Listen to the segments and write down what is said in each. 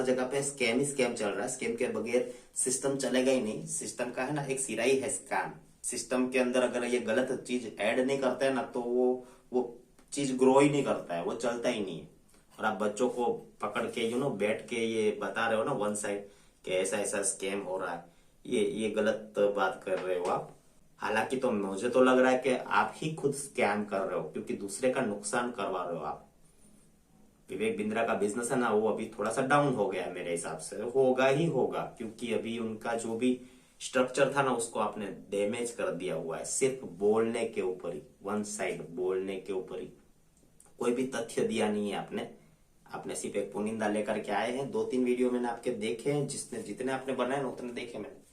जगह पे स्कैम ही स्कैम चल रहा है। स्कैम के बगैर सिस्टम चलेगा ही नहीं। सिस्टम का है ना एक सिरा ही है स्कैम। सिस्टम के अंदर अगर ये गलत चीज ऐड नहीं करते हैं ना तो वो चीज ग्रो ही नहीं करता है, वो चलता ही नहीं है। और आप बच्चों को पकड़ के बैठ के ये बता रहे हो ना वन साइड कि ऐसा ऐसा स्कैम हो रहा है, ये गलत बात कर रहे हो आप। हालांकि तो मुझे तो लग रहा है कि आप ही खुद स्कैम कर रहे हो, क्योंकि दूसरे का नुकसान करवा रहे हो आप। विवेक बिंद्रा का बिजनेस है ना वो अभी थोड़ा सा डाउन हो गया है, मेरे हिसाब से होगा ही होगा, क्योंकि अभी उनका जो भी स्ट्रक्चर था ना उसको आपने डैमेज कर दिया हुआ है, सिर्फ बोलने के ऊपर ही, वन साइड बोलने के ऊपर ही। कोई भी तथ्य दिया नहीं है आपने। आपने सिर्फ एक पुनिंदा लेकर के आए हैं। 2-3 वीडियो मैंने आपके देखे हैं, जितने आपने बनाए ना उतने देखे मैंने,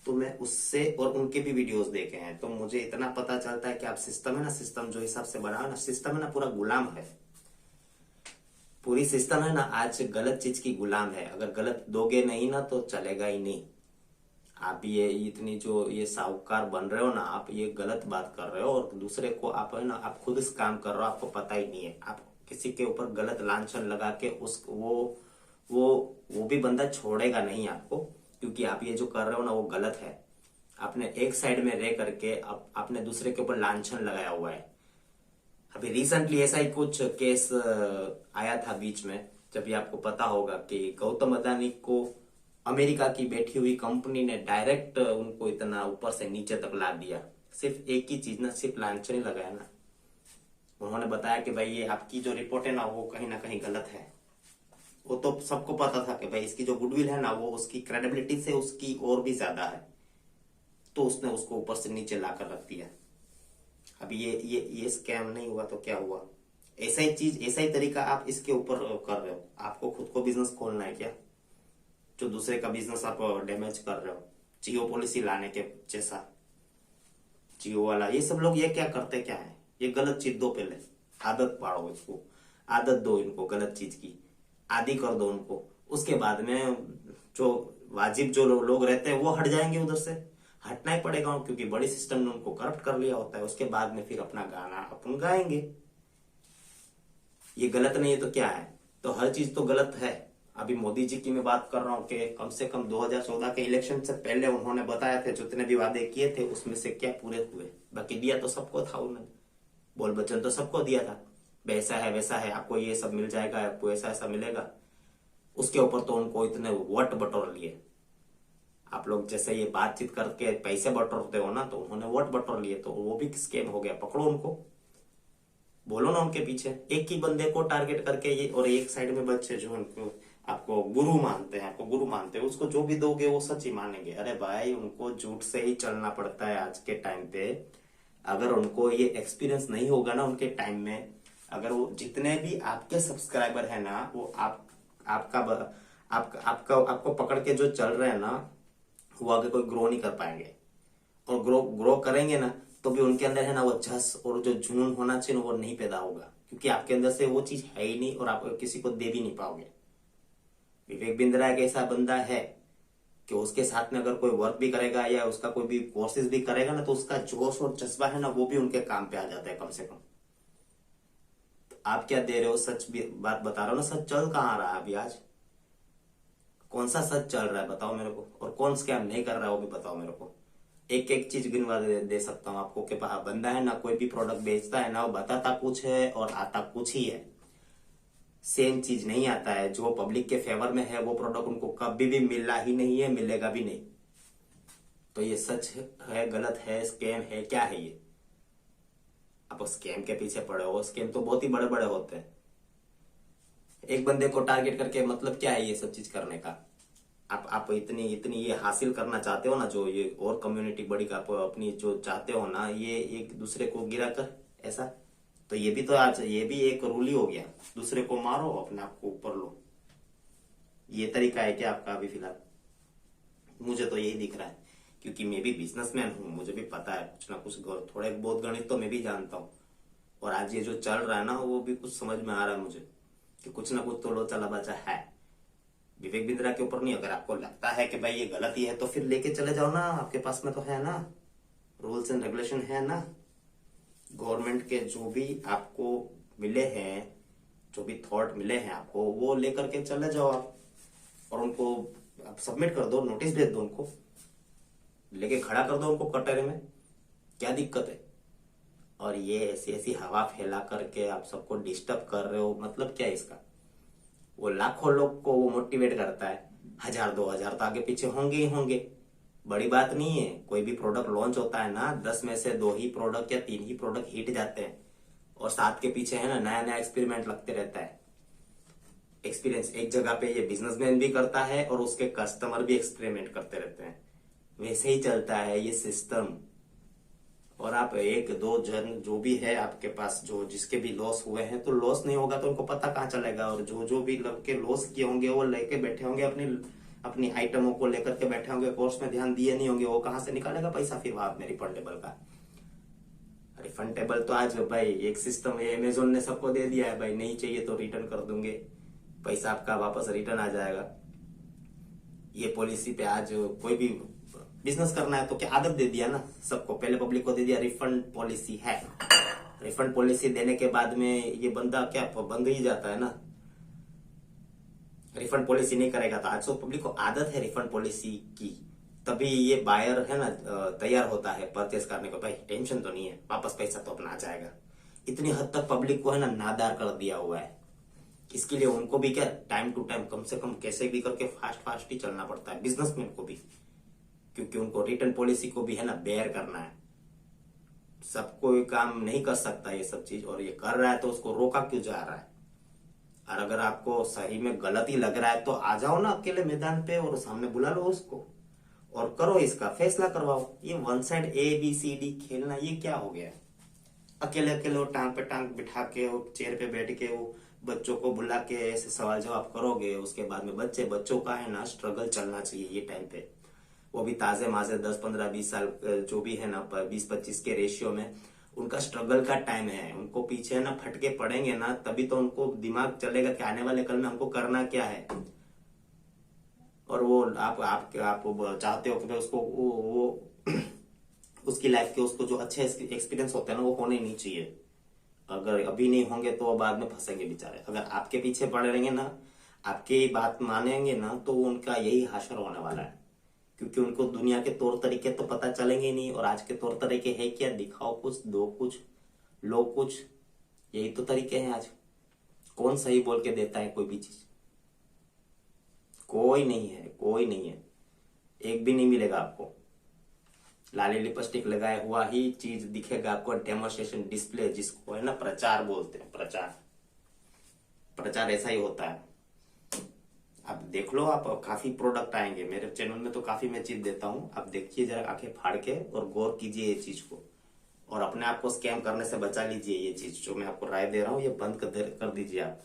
तो मैं उससे और उनके भी वीडियोस देखे हैं, तो मुझे इतना पता चलता है कि आप सिस्टम है ना, सिस्टम जो हिसाब से बनाओ ना, सिस्टम है ना पूरा गुलाम है। पूरी सिस्टम है ना आज गलत चीज की गुलाम है। अगर गलत दोगे नहीं ना तो चलेगा ही नहीं। आप ये इतनी जो ये साहूकार बन रहे हो ना, आप ये गलत बात कर रहे हो और दूसरे को आप है ना, आप खुद इस काम कर रहे हो, आपको पता ही नहीं है। आप किसी के ऊपर गलत लांछन लगा के उस वो भी बंदा छोड़ेगा नहीं आपको, क्योंकि आप ये जो कर रहे हो ना वो गलत है। आपने एक साइड में रह करके आपने दूसरे के ऊपर लांछन लगाया हुआ है। अभी रिसेंटली ऐसा ही कुछ केस आया था बीच में, जब ये आपको पता होगा कि गौतम अदानी को अमेरिका की बैठी हुई कंपनी ने डायरेक्ट उनको इतना ऊपर से नीचे तक ला दिया। सिर्फ एक ही चीज ना, सिर्फ लांछन ही लगाया ना। उन्होंने बताया कि भाई ये आपकी जो रिपोर्ट है ना वो कहीं ना कहीं गलत है। वो तो सबको पता था कि भाई इसकी जो गुडविल है ना वो उसकी क्रेडिबिलिटी से उसकी और भी ज्यादा है, तो उसने उसको ऊपर से नीचे लाकर रख दिया। अभी ये स्कैम नहीं हुआ तो क्या हुआ? ऐसा ही चीज, ऐसा ही तरीका आप इसके ऊपर कर रहे हो। आपको खुद को बिजनेस खोलना है क्या, जो दूसरे का बिजनेस आप डैमेज कर रहे हो? जियो पॉलिसी लाने के जैसा, जियो वाला, ये सब लोग ये क्या करते क्या है, ये गलत चीज दो, पहले आदत पाड़ो इसको, आदत दो इनको गलत चीज की, आदि कर दो उनको। उसके बाद में जो वाजिब जो लोग रहते हैं वो हट जाएंगे, उधर से हटना ही पड़ेगा, क्योंकि बड़ी सिस्टम ने उनको करप्ट कर लिया होता है। उसके बाद में फिर अपना गाना अपन गाएंगे। ये गलत नहीं है तो क्या है? तो हर चीज तो गलत है। अभी मोदी जी की मैं बात कर रहा हूँ कि कम से कम 2014 के इलेक्शन से पहले उन्होंने बताया थे जितने भी वादे किए थे उसमें से क्या पूरे हुए? बाकी दिया तो सबको था उन्होंने, बोल बच्चन तो सबको दिया था, वैसा है वैसा है, आपको ये सब मिल जाएगा, आपको ऐसा ऐसा मिलेगा। उसके ऊपर तो उनको इतने वोट बटोर लिए। आप लोग जैसे ये बातचीत करके पैसे बटोरते हो ना, तो उन्होंने वोट बटोर लिए, तो वो भी स्कैम हो गया। पकड़ो उनको, बोलो ना उनके पीछे, एक ही बंदे को टारगेट करके ये, और एक साइड में बच्चे जो उनको आपको गुरु मानते हैं, आपको गुरु मानते हैं, उसको जो भी दोगे वो सच ही मानेंगे। अरे भाई उनको झूठ से ही चलना पड़ता है आज के टाइम पे। अगर उनको ये एक्सपीरियंस नहीं होगा ना उनके टाइम में, अगर वो जितने भी आपके सब्सक्राइबर है ना वो आपका आपको पकड़ के जो चल रहे हैं ना, वो आगे कोई ग्रो नहीं कर पाएंगे। और ग्रो करेंगे ना तो भी उनके अंदर है ना वो जस और जो जुनून होना चाहिए ना वो नहीं पैदा होगा, क्योंकि आपके अंदर से वो चीज है ही नहीं और आप किसी को दे भी नहीं पाओगे। विवेक बिंद्रा एक ऐसा बंदा है कि उसके साथ में अगर कोई वर्क भी करेगा या उसका कोई भी कोर्सेज भी करेगा ना, तो उसका जोश और जज्बा है ना वो भी उनके काम पे आ जाता है कम से कम। तो आप क्या दे रहे हो? सच भी बात बता रहे हो ना। सच चल कहाँ रहा है अभी? आज कौन सा सच चल रहा है बताओ मेरे को, और कौन स्कैम नहीं कर रहा है वो भी बताओ मेरे को। एक एक चीज गिनवा दे सकता हूँ आपको कि बंदा है ना कोई भी प्रोडक्ट बेचता है ना वो बताता कुछ है और आता कुछ ही है। सेम चीज नहीं आता है। जो पब्लिक के फेवर में है वो प्रोडक्ट उनको कभी भी मिला ही नहीं है, मिलेगा भी नहीं। तो ये सच है, गलत है, स्कैम है, क्या है ये? आप स्कैम के पीछे पड़े हो। स्कैम तो बहुत ही बड़े बड़े होते हैं। एक बंदे को टारगेट करके मतलब क्या है ये सब चीज करने का? आप इतनी इतनी ये हासिल करना चाहते हो ना, जो ये और कम्युनिटी बड़ी का आप अपनी जो चाहते हो ना, ये एक दूसरे को गिरा कर ऐसा, तो ये भी तो आज ये भी एक रूल ही हो गया। दूसरे को मारो, अपने आप को ऊपर लो। ये तरीका है क्या आपका अभी फिलहाल? मुझे तो यही दिख रहा है, क्योंकि मैं भी बिजनेसमैन हूँ, मुझे भी पता है कुछ ना कुछ, थोड़े बहुत गणित तो मैं भी जानता हूँ। और आज ये जो चल रहा है ना वो भी कुछ समझ में आ रहा है मुझे कि कुछ ना कुछ तो लोचा लबाचा है। विवेक बिंद्रा के ऊपर नहीं। अगर आपको लगता है कि भाई ये गलत ही है तो फिर लेके चले जाओ ना, आपके पास में तो है ना, रूल्स एंड रेगुलेशन है ना। गवर्नमेंट के जो भी आपको मिले हैं, जो भी थॉट मिले हैं आपको वो लेकर के चले जाओ आप, और उनको आप सबमिट कर दो, नोटिस भेज दो, उनको लेके खड़ा कर दो उनको कटहरे में, क्या दिक्कत है। और ये ऐसी ऐसी हवा फैला करके आप सबको डिस्टर्ब कर रहे हो, मतलब क्या है इसका। वो लाखों लोग को वो मोटिवेट करता है, 1000 2000 तो आगे पीछे होंगे ही होंगे, बड़ी बात नहीं है। कोई भी प्रोडक्ट लॉन्च होता है ना, 10 में से 2 ही प्रोडक्ट या 3 ही प्रोडक्ट हिट जाते हैं, और 7 के पीछे है ना नया नया एक्सपेरिमेंट लगते रहता है। एक्सपीरियंस एक जगह पे ये बिजनेसमैन भी करता है और उसके कस्टमर भी एक्सपेरिमेंट करते रहते हैं, वैसे ही चलता है ये सिस्टम। और आप एक दो जन जो भी है आपके पास, जो जिसके भी लॉस हुए हैं, तो लॉस नहीं होगा तो उनको पता कहाँ चलेगा, और जो जो भी लड़के लॉस किए होंगे वो लेके बैठे होंगे अपनी अपनी आइटमों को लेकर के बैठे होंगे, कोर्स में ध्यान दिए नहीं होंगे, वो कहाँ से निकालेगा पैसा फिर बाद में रिफंडेबल का। रिफंडेबल तो आज भाई एक सिस्टम है, अमेजोन ने सबको दे दिया है भाई, नहीं चाहिए तो रिटर्न कर दूंगे, पैसा आपका वापस रिटर्न आ जाएगा। ये पॉलिसी पे आज कोई भी बिजनेस करना है तो क्या आदत दे दिया ना सबको, पहले पब्लिक को दे दिया रिफंड पॉलिसी है। रिफंड पॉलिसी देने के बाद में ये बंदा क्या बंद ही जाता है ना, रिफंड पॉलिसी नहीं करेगा तो आज तो पब्लिक को आदत है रिफंड पॉलिसी की, तभी ये बायर है ना तैयार होता है परचेस करने को, भाई टेंशन तो नहीं है, वापस पैसा तो अपना आ जाएगा। इतनी हद तक पब्लिक को है ना नादार कर दिया हुआ है। इसके लिए उनको भी क्या टाइम टू टाइम कम से कम कैसे भी करके फास्ट फास्ट ही चलना पड़ता है, बिजनेसमैन को भी, क्योंकि उनको रिटर्न पॉलिसी को भी है ना बेयर करना है। सब कोई काम नहीं कर सकता ये सब चीज, और ये कर रहा है तो उसको रोका क्यों जा रहा है। और अगर आपको सही में गलत ही लग रहा है तो आ जाओ ना अकेले मैदान पे और सामने बुला लो उसको और करो, इसका फैसला करवाओ। ये वन साइड ABCD खेलना ये क्या हो गया। अकेले अकेले वो टांग पे टांग बिठा के वो चेयर पे बैठ के वो बच्चों को बुला के ऐसे सवाल जवाब करोगे, उसके बाद में बच्चों का है ना स्ट्रगल चलना चाहिए ये टाइम पे। वो भी ताजे माजे 10 15 20 साल जो भी है ना 20 25 के रेशियो में, उनका स्ट्रगल का टाइम है। उनको पीछे ना फटके पड़ेंगे ना तभी तो उनको दिमाग चलेगा कि आने वाले कल में हमको करना क्या है। और वो आप चाहते हो कि उसको वो उसकी लाइफ के उसको जो अच्छे एक्सपीरियंस होते हैं ना वो होने नहीं चाहिए। अगर अभी नहीं होंगे तो बाद में फंसेंगे बेचारे। अगर आपके पीछे पड़े रहेंगे ना, आपकी बात मानेंगे ना, तो उनका यही हाशर होने वाला है, क्योंकि उनको दुनिया के तौर तरीके तो पता चलेंगे नहीं। और आज के तौर तरीके है क्या, दिखाओ कुछ, दो कुछ, लो कुछ, यही तो तरीके हैं आज। कौन सही बोल के देता है कोई भी चीज, कोई नहीं है, कोई नहीं है, एक भी नहीं मिलेगा आपको। लाली लिपस्टिक लगाया हुआ ही चीज दिखेगा आपको, डेमोस्ट्रेशन डिस्प्ले जिसको है ना प्रचार बोलते हैं, प्रचार ऐसा ही होता है। आप देख लो, आप काफी प्रोडक्ट आएंगे मेरे चैनल में, तो काफी मैं चीज देता हूं, आप देखिए जरा आंखें फाड़ के और गौर कीजिए ये चीज को, और अपने आप को स्कैम करने से बचा लीजिए। ये चीज जो मैं आपको राय दे रहा हूँ ये बंद कर दीजिए आप।